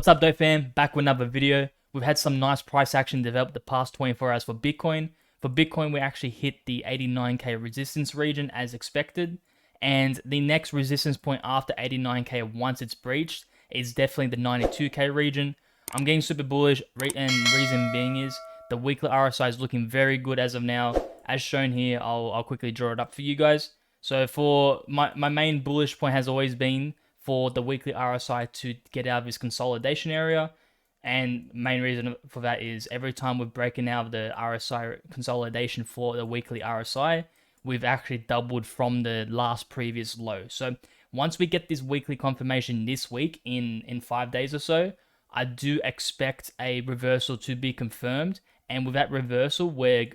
What's up, Dope fam? Back with another video. We've had some nice price action develop the past 24 hours for Bitcoin. For Bitcoin, we actually hit the 89k resistance region as expected. And the next resistance point after 89k, once it's breached, is definitely the 92k region. I'm getting super bullish, and reason being is the weekly RSI is looking very good as of now. As shown here, I'll quickly draw it up for you guys. So for my main bullish point has always been for the weekly RSI to get out of this consolidation area. And main reason for that is every time we've broken out of the RSI consolidation for the weekly RSI, we've actually doubled from the last previous low. So once we get this weekly confirmation this week in 5 days or so, I do expect a reversal to be confirmed. And with that reversal, we're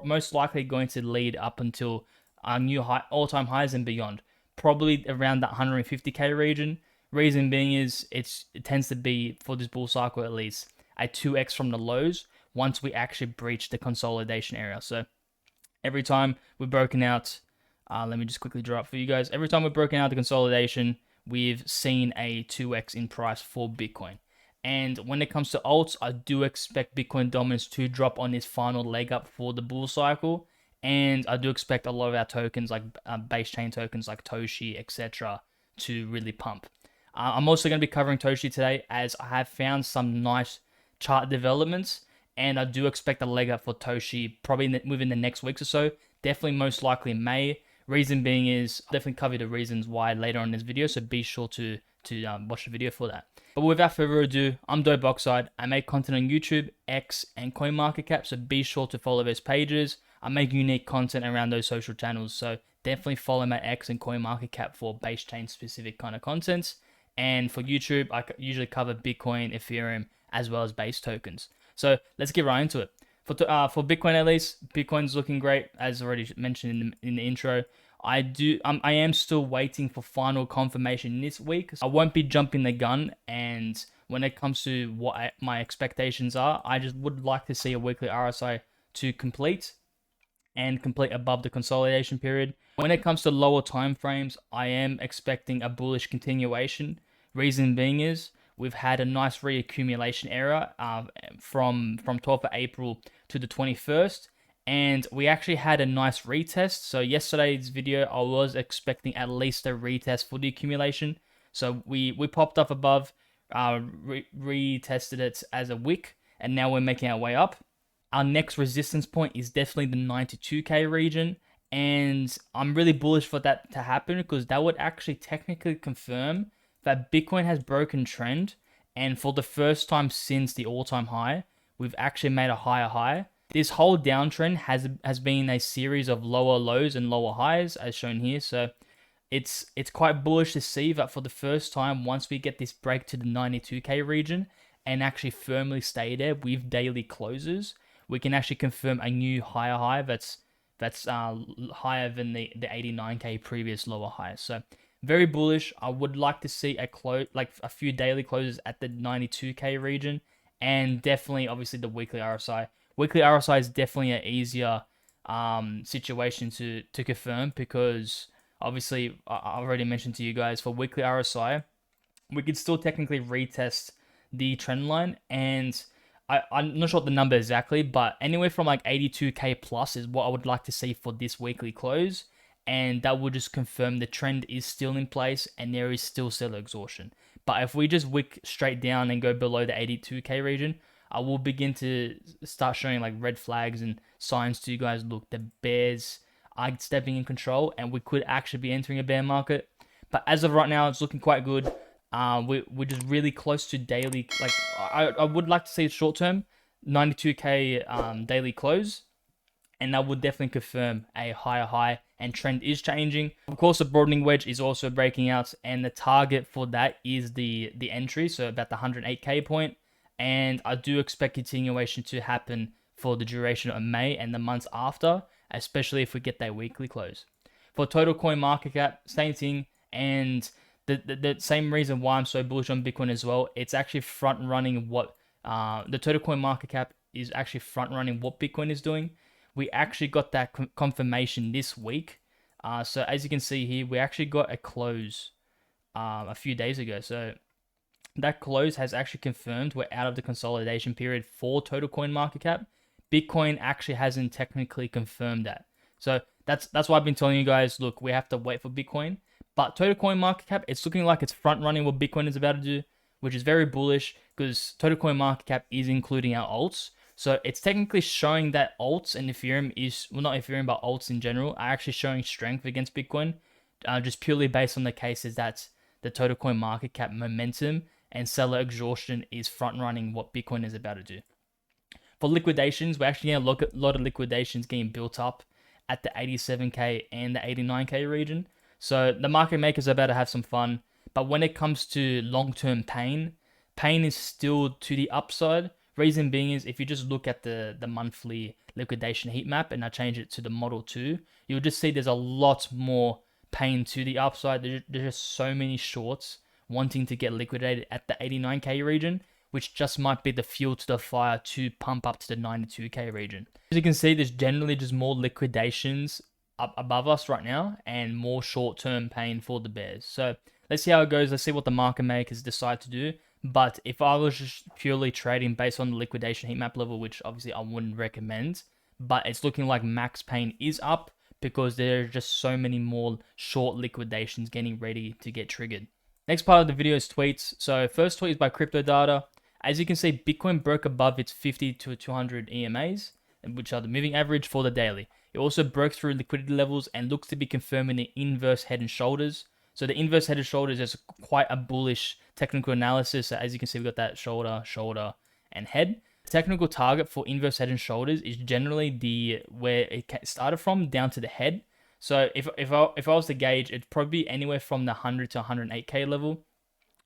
most likely going to lead up until our new all-time highs and beyond. Probably around that 150k region. Reason being is it tends to be, for this bull cycle at least, a 2x from the lows once we actually breach the consolidation area. So every time we've broken out, let me just quickly draw up for you guys. Every time we've broken out the consolidation, we've seen a 2x in price for Bitcoin. And when it comes to alts, I do expect Bitcoin dominance to drop on this final leg up for the bull cycle. And I do expect a lot of our tokens, like base chain tokens like TOSHI, etc., to really pump. I'm also going to be covering TOSHI today, as I have found some nice chart developments, and I do expect a leg up for TOSHI probably within the next weeks or so. Definitely, most likely in May. Reason being is I'll definitely cover the reasons why later on in this video, so be sure to watch the video for that. But without further ado, I'm Dope Oxide. I make content on YouTube, X, and CoinMarketCap, so be sure to follow those pages. I make unique content around those social channels, so definitely follow my X and CoinMarketCap for base chain specific kind of contents. And for YouTube, I usually cover Bitcoin, Ethereum, as well as base tokens. So let's get right into it. For Bitcoin at least, Bitcoin's looking great, as already mentioned in the intro. I am still waiting for final confirmation this week. I won't be jumping the gun, and when it comes to what my expectations are, I just would like to see a weekly RSI to complete and complete above the consolidation period. When it comes to lower time frames, I am expecting a bullish continuation. Reason being is we've had a nice reaccumulation era from 12th of April to the 21st. And we actually had a nice retest. So yesterday's video, I was expecting at least a retest for the accumulation. So we popped up above, retested it as a wick, and now we're making our way up. Our next resistance point is definitely the 92k region. And I'm really bullish for that to happen, because that would actually technically confirm that Bitcoin has broken trend. And for the first time since the all-time high, we've actually made a higher high. This whole downtrend has been a series of lower lows and lower highs, as shown here. So it's quite bullish to see that for the first time, once we get this break to the 92k region and actually firmly stay there with daily closes, we can actually confirm a new higher high that's higher than the 89k previous lower high. So very bullish. I would like to see a few daily closes at the 92k region, and definitely obviously the weekly RSI. Weekly RSI is definitely an easier situation to confirm, because obviously I already mentioned to you guys, for weekly RSI, we could still technically retest the trend line, and I'm not sure what the number exactly, but anywhere from like 82k plus is what I would like to see for this weekly close, and that will just confirm the trend is still in place and there is still seller exhaustion. But if we just wick straight down and go below the 82k region, I will begin to start showing like red flags and signs to you guys. Look, the bears are stepping in control, and we could actually be entering a bear market. But as of right now, it's looking quite good. We're just really close to daily. Like I would like to see short term 92k daily close, and that would definitely confirm a higher high, and trend is changing. Of course, the broadening wedge is also breaking out, and the target for that is the entry, so about the 108k point. And I do expect continuation to happen for the duration of May and the months after, especially if we get that weekly close. For total coin market cap, same thing, and the same reason why I'm so bullish on Bitcoin as well. It's actually front running what the total coin market cap is actually front running what Bitcoin is doing. We actually got that confirmation this week. So as you can see here, we actually got a close a few days ago. So that close has actually confirmed we're out of the consolidation period for total coin market cap. Bitcoin actually hasn't technically confirmed that. So that's why I've been telling you guys, look, we have to wait for Bitcoin. But total coin market cap, it's looking like it's front running what Bitcoin is about to do, which is very bullish because total coin market cap is including our alts. So it's technically showing that alts and Ethereum is, well, not Ethereum, but alts in general are actually showing strength against Bitcoin, just purely based on the cases that the total coin market cap momentum and seller exhaustion is front running what Bitcoin is about to do. For liquidations, we're actually going to look at a lot of liquidations getting built up at the 87k and the 89k region. So the market makers are about to have some fun. But when it comes to long-term pain is still to the upside. Reason being is if you just look at the monthly liquidation heat map and I change it to the Model 2, you'll just see there's a lot more pain to the upside. There's just so many shorts wanting to get liquidated at the 89k region, which just might be the fuel to the fire to pump up to the 92k region. As you can see, there's generally just more liquidations up above us right now and more short-term pain for the bears. So let's see how it goes. Let's see what the market makers decide to do. But if I was just purely trading based on the liquidation heat map level, which obviously I wouldn't recommend, but it's looking like max pain is up because there are just so many more short liquidations getting ready to get triggered. Next part of the video is tweets. So first tweet is by Crypto Data. As you can see, Bitcoin broke above its 50 to 200 EMAs, which are the moving average for the daily. It also broke through liquidity levels and looks to be confirming the inverse head and shoulders. So the inverse head and shoulders is quite a bullish technical analysis. So as you can see, we've got that shoulder, shoulder, and head. The technical target for inverse head and shoulders is generally where it started from down to the head. So if I was to gauge, it'd probably be anywhere from the 100 to 108k level,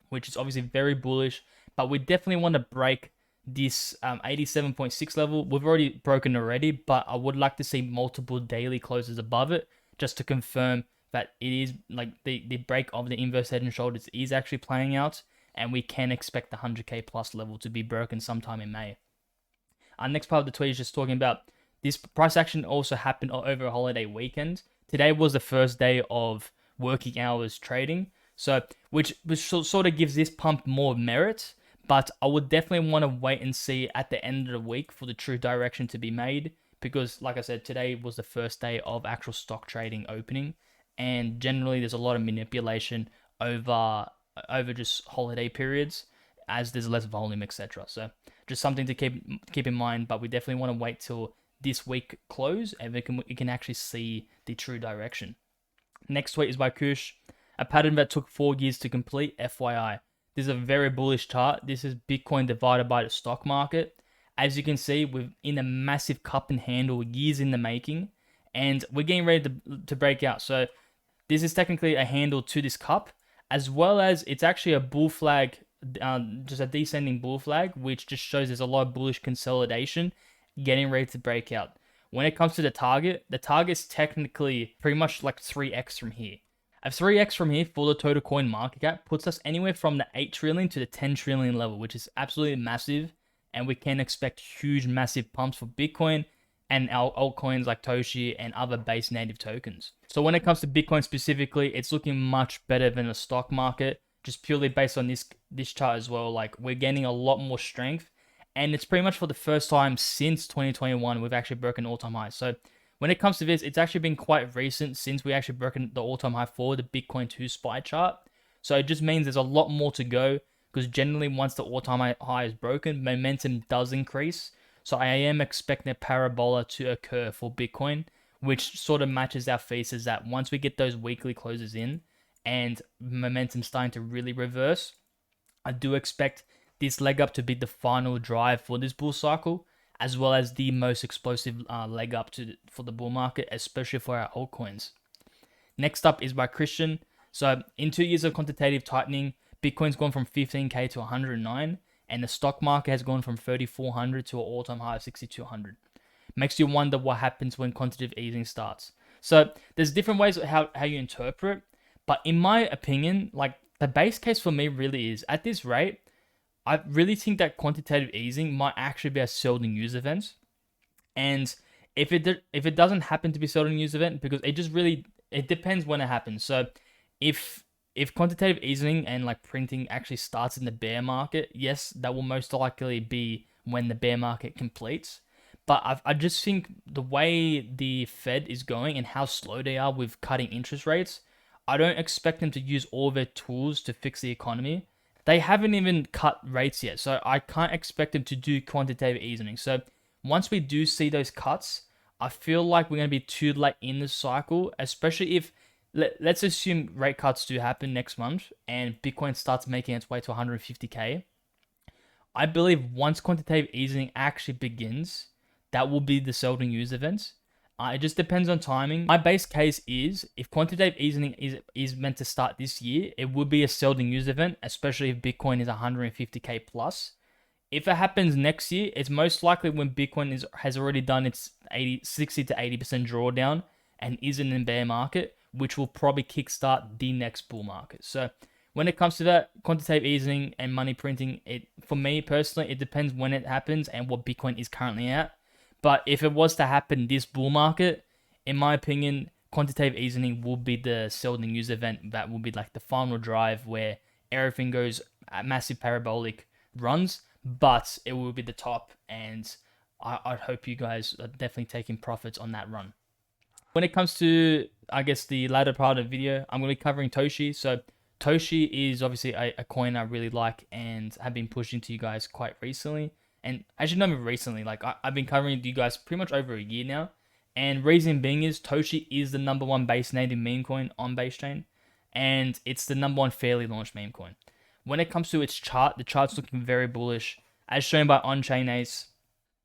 which is obviously very bullish. But we definitely want to break this 87.6 level. We've already broken already, but I would like to see multiple daily closes above it just to confirm that it is like the break of the inverse head and shoulders is actually playing out, and we can expect the 100k plus level to be broken sometime in May. Our next part of the tweet is just talking about this price action also happened over a holiday weekend. Today was the first day of working hours trading, so which sort of gives this pump more merit. But I would definitely want to wait and see at the end of the week for the true direction to be made. Because like I said, today was the first day of actual stock trading opening. And generally there's a lot of manipulation over just holiday periods as there's less volume, etc. So just something to keep in mind. But we definitely want to wait till this week close and we can actually see the true direction. Next tweet is by Kush. A pattern that took 4 years to complete, FYI. This is a very bullish chart. This is Bitcoin divided by the stock market. As you can see, we're in a massive cup and handle, years in the making, and we're getting ready to break out. So this is technically a handle to this cup, as well as it's actually a bull flag, just a descending bull flag, which just shows there's a lot of bullish consolidation getting ready to break out. When it comes to the target's technically pretty much like 3x from here. A 3x from here for the total coin market cap puts us anywhere from the 8 trillion to the 10 trillion level, which is absolutely massive. And we can expect huge, massive pumps for Bitcoin and our altcoins like TOSHI and other base native tokens. So when it comes to Bitcoin specifically, it's looking much better than the stock market, just purely based on this chart as well. Like we're gaining a lot more strength. And it's pretty much for the first time since 2021, we've actually broken all-time highs. So when it comes to this, it's actually been quite recent since we actually broken the all-time high for the Bitcoin 2 SPY chart. So it just means there's a lot more to go because generally once the all-time high is broken, momentum does increase. So I am expecting a parabola to occur for Bitcoin, which sort of matches our thesis that once we get those weekly closes in and momentum starting to really reverse, I do expect this leg up to be the final drive for this bull cycle, as well as the most explosive leg up for the bull market, especially for our altcoins. Next up is by Christian. So in 2 years of quantitative tightening, Bitcoin's gone from 15k to 109, and the stock market has gone from 3,400 to an all-time high of 6,200. Makes you wonder what happens when quantitative easing starts. So there's different ways of how you interpret, but in my opinion, like the base case for me really is at this rate, I really think that quantitative easing might actually be a seldom use event. And if it doesn't happen to be seldom use event, because it depends when it happens. So if if quantitative easing and like printing actually starts in the bear market, yes, that will most likely be when the bear market completes. But I just think the way the Fed is going and how slow they are with cutting interest rates, I don't expect them to use all their tools to fix the economy. They haven't even cut rates yet, so I can't expect them to do quantitative easing. So once we do see those cuts, I feel like we're going to be too late in the cycle, especially if let's assume rate cuts do happen next month and Bitcoin starts making its way to 150K. I believe once quantitative easing actually begins, that will be the seldom used event. It just depends on timing. My base case is if quantitative easing is meant to start this year, it would be a seldom used event, especially if Bitcoin is 150K plus. If it happens next year, it's most likely when Bitcoin has already done its 60 to 80% drawdown and isn't in bear market, which will probably kickstart the next bull market. So when it comes to that quantitative easing and money printing, for me personally, it depends when it happens and what Bitcoin is currently at. But if it was to happen this bull market, in my opinion, quantitative easing will be the seldom used event. That will be like the final drive where everything goes at massive parabolic runs, but it will be the top, and I hope you guys are definitely taking profits on that run. When it comes to, I guess, the latter part of the video, I'm going to be covering TOSHI. So TOSHI is obviously a coin I really like and have been pushing to you guys quite recently. And actually, not even recently, like I've been covering it to you guys pretty much over a year now. And reason being is TOSHI is the #1 base native meme coin on base chain, and it's the #1 fairly launched meme coin. When it comes to its chart, the chart's looking very bullish, as shown by on-chain Ace.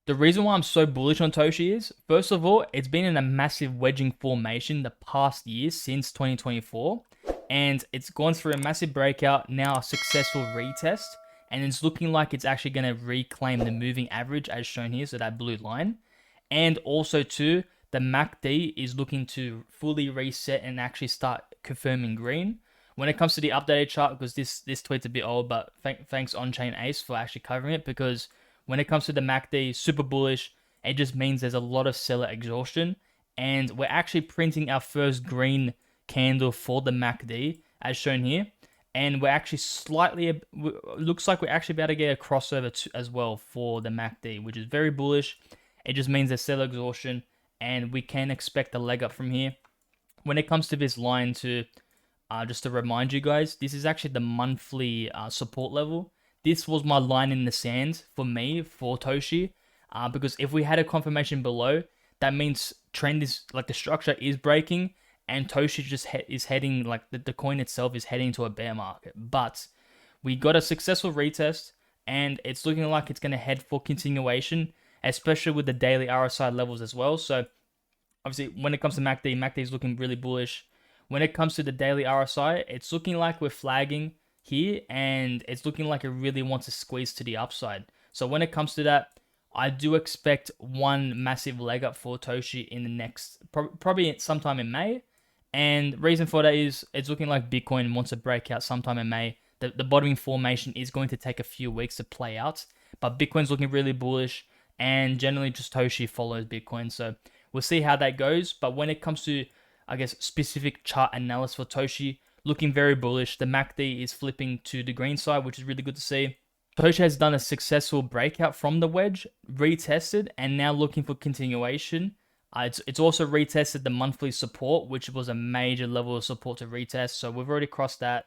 The reason why I'm so bullish on TOSHI is, first of all, it's been in a massive wedging formation the past year since 2024, and it's gone through a massive breakout, now a successful retest, and it's looking like it's actually going to reclaim the moving average as shown here, so that blue line. And also too, the MACD is looking to fully reset and actually start confirming green. When it comes to the updated chart, because this tweet's a bit old, but thanks on-chain Ace for actually covering it, because when it comes to the MACD, super bullish. It just means there's a lot of seller exhaustion, and we're actually printing our first green candle for the MACD as shown here, and we're actually looks like we're actually about to get a crossover as well for the MACD, which is very bullish. It just means there's seller exhaustion, and we can expect a leg up from here. When it comes to this line, just to remind you guys, this is actually the monthly support level. This was my line in the sand for me, for TOSHI, because if we had a confirmation below, that means trend is, like the structure is breaking, and TOSHI just is heading, like the coin itself is heading to a bear market. But we got a successful retest, and it's looking like it's going to head for continuation, especially with the daily RSI levels as well. So obviously, when it comes to MACD is looking really bullish. When it comes to the daily RSI, it's looking like we're flagging here, and it's looking like it really wants to squeeze to the upside. So when it comes to that, I do expect one massive leg up for TOSHI in the next, probably sometime in May. And reason for that is it's looking like Bitcoin wants to break out sometime in May. The bottoming formation is going to take a few weeks to play out, but Bitcoin's looking really bullish, and generally just TOSHI follows Bitcoin. So we'll see how that goes. But when it comes to, I guess, specific chart analysis for TOSHI, looking very bullish. The MACD is flipping to the green side, which is really good to see. TOSHI has done a successful breakout from the wedge, retested, and now looking for continuation. It's also retested the monthly support, which was a major level of support to retest. So we've already crossed that,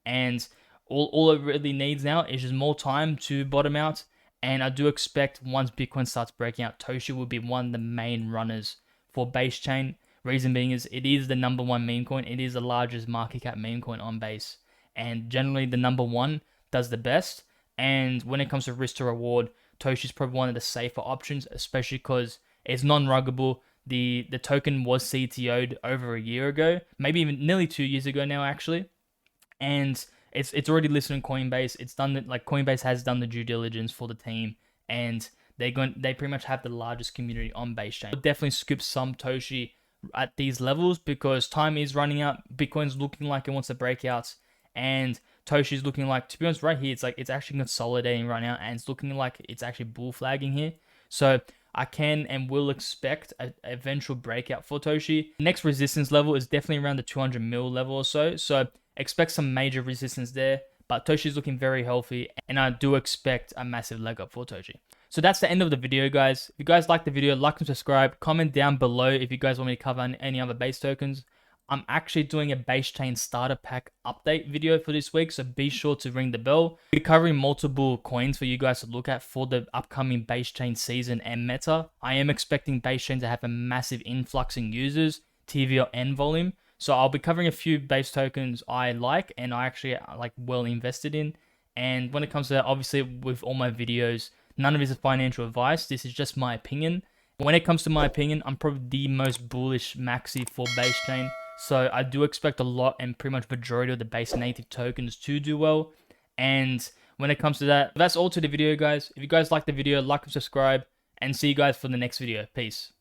and all it really needs now is just more time to bottom out. And I do expect once Bitcoin starts breaking out, TOSHI will be one of the main runners for base chain. Reason being is it is the #1 meme coin. It is the largest market cap meme coin on base. And generally the #1 does the best. And when it comes to risk to reward, TOSHI is probably one of the safer options, especially because it's non-ruggable. The token was CTO'd over a year ago, maybe even nearly 2 years ago now actually. And it's already listed on Coinbase. It's done that, like Coinbase has done the due diligence for the team, and they pretty much have the largest community on base chain. I'll definitely scoop some TOSHI at these levels because time is running out. Bitcoin's looking like it wants to break out, and TOSHI's looking like, to be honest, right here, it's actually consolidating right now, and it's looking like it's actually bull flagging here. So I can and will expect an eventual breakout for TOSHI. Next resistance level is definitely around the 200 mil level or so. So expect some major resistance there. But Toshi is looking very healthy, and I do expect a massive leg up for Toshi. So that's the end of the video, guys. If you guys like the video, like and subscribe. Comment down below if you guys want me to cover any other base tokens. I'm actually doing a base chain starter pack update video for this week, so be sure to ring the bell. We're covering multiple coins for you guys to look at for the upcoming base chain season and meta. I am expecting base chain to have a massive influx in users, TVL and volume. So I'll be covering a few base tokens I like and I actually like well invested in. And when it comes to that, obviously with all my videos, none of it is financial advice. This is just my opinion. When it comes to my opinion, I'm probably the most bullish maxi for base chain. So I do expect a lot and pretty much majority of the base native tokens to do well. And when it comes to that, that's all to the video, guys. If you guys like the video, like and subscribe, and see you guys for the next video. Peace.